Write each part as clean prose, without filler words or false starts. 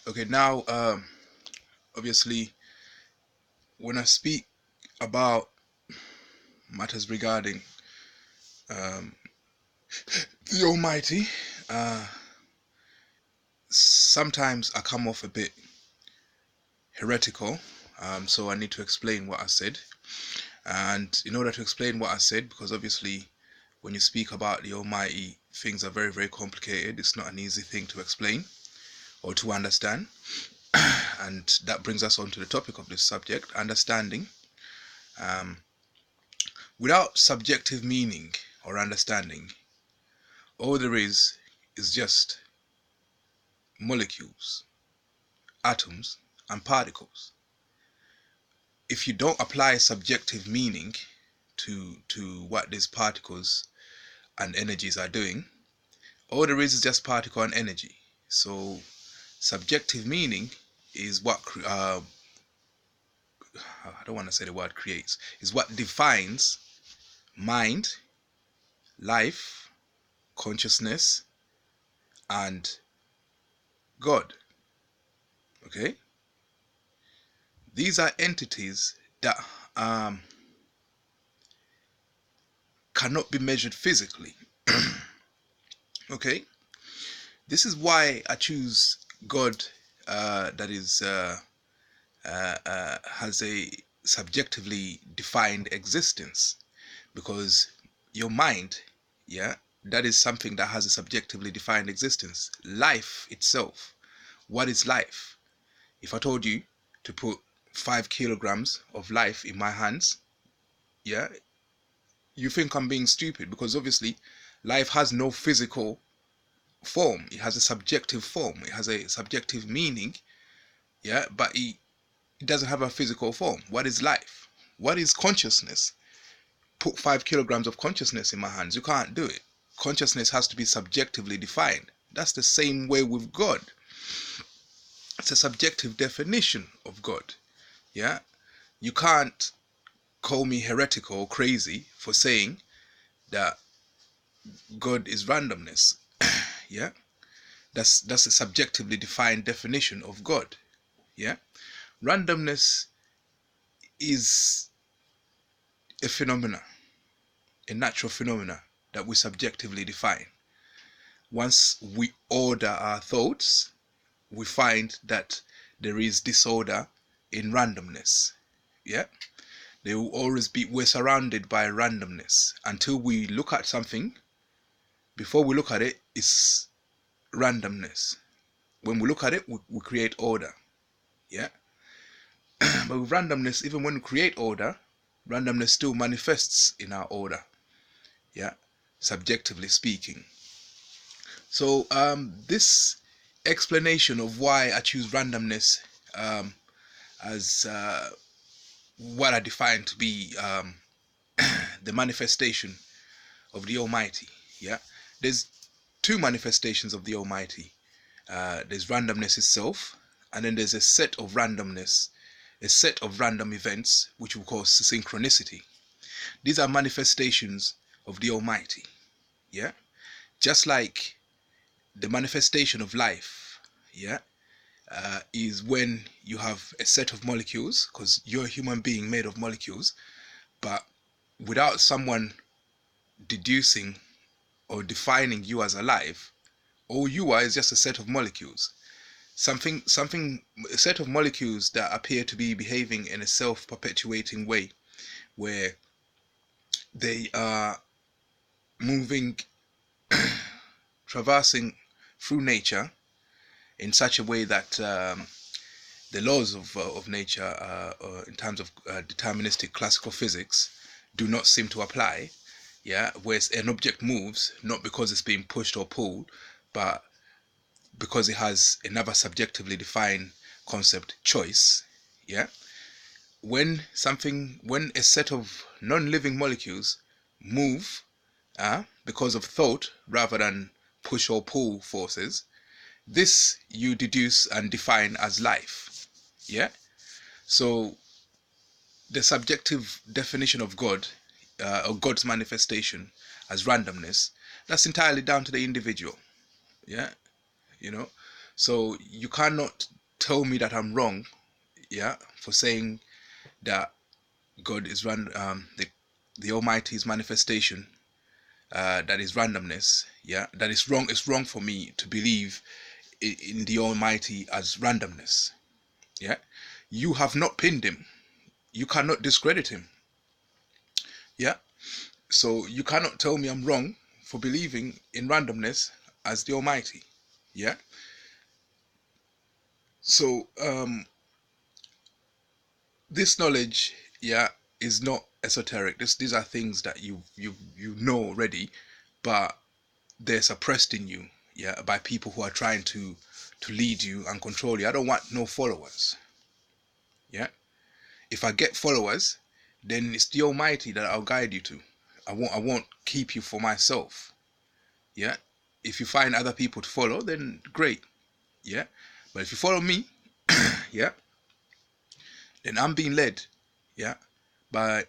Okay, now, obviously, when I speak about matters regarding um, the Almighty, uh, sometimes I come off a bit heretical, so I need to explain what I said. And in order to explain what I said, because obviously, when you speak about the Almighty, things are very, very complicated. It's not an easy thing to explain or to understand. And that brings us on to the topic of this subject, understanding. Um, Without subjective meaning or understanding, all there is just molecules, atoms, and particles. If you don't apply subjective meaning to what these particles and energies are doing, all there is just particle and energy. So subjective meaning is what I don't want to say the word creates, is what defines mind, life, consciousness, and God. Okay? These are entities that um, cannot be measured physically. Okay? This is why I choose God that is has a subjectively defined existence, because your mind, yeah, that is something that has a subjectively defined existence. Life itself, what is life? If I told you to put 5 kilograms of life in my hands, yeah, you think I'm being stupid, because obviously life has no physical form. It has a subjective form. It has a subjective meaning, yeah, but it doesn't have a physical form. What is life? What is consciousness? Put 5 kilograms of consciousness in my hands. You can't do it. Consciousness has to be subjectively defined. That's the same way with God. It's a subjective definition of God. Yeah, you can't call me heretical or crazy for saying that God is randomness. Yeah, that's a subjectively defined definition of God. Yeah, randomness is a phenomena, a natural phenomena that we subjectively define. Once we order our thoughts, we find that there is disorder in randomness. Yeah, there will always be, we're surrounded by randomness until we look at something. Before we look at it, it's randomness. When we look at it, we create order. Yeah, but with randomness, even when we create order, randomness still manifests in our order. Yeah, subjectively speaking. So this explanation of why I choose randomness as what I define to be the manifestation of the Almighty. Yeah, there's two manifestations of the Almighty. There's randomness itself, and then there's a set of randomness, a set of random events, which we call synchronicity. These are manifestations of the Almighty. Yeah, just like the manifestation of life. Yeah, is when you have a set of molecules, because you're a human being made of molecules, but without someone deducing or defining you as alive, all you are is just a set of molecules. A set of molecules that appear to be behaving in a self-perpetuating way, where they are moving, traversing through nature in such a way that the laws of nature, in terms of deterministic classical physics, do not seem to apply. Yeah, where an object moves not because it's being pushed or pulled, but because it has another subjectively defined concept, choice. Yeah, when a set of non-living molecules move because of thought rather than push or pull forces, this you deduce and define as life. Yeah, so the subjective definition of God, or God's manifestation as randomness, that's entirely down to the individual. Yeah, you know. So you cannot tell me that I'm wrong, yeah, for saying that God is the Almighty's manifestation, that is randomness, yeah, that is wrong. It's wrong for me to believe in the Almighty as randomness, yeah. You have not pinned him. You cannot discredit him, yeah. So you cannot tell me I'm wrong for believing in randomness as the Almighty, yeah. So this knowledge, yeah, is not esoteric. These are things that you know already, but they're suppressed in you, yeah, by people who are trying to lead you and control you. I don't want no followers, yeah. If I get followers, then it's the Almighty that I'll guide you to. I won't keep you for myself, yeah. If you find other people to follow, then great, yeah. But if you follow me, yeah, then I'm being led, yeah, by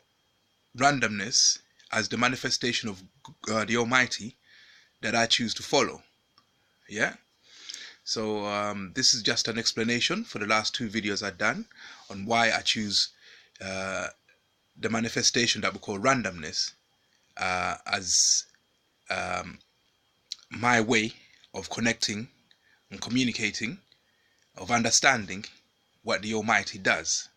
randomness as the manifestation of the Almighty that I choose to follow, yeah. So this is just an explanation for the last two videos I've done on why I choose the manifestation that we call randomness as my way of connecting and communicating, of understanding what the Almighty does.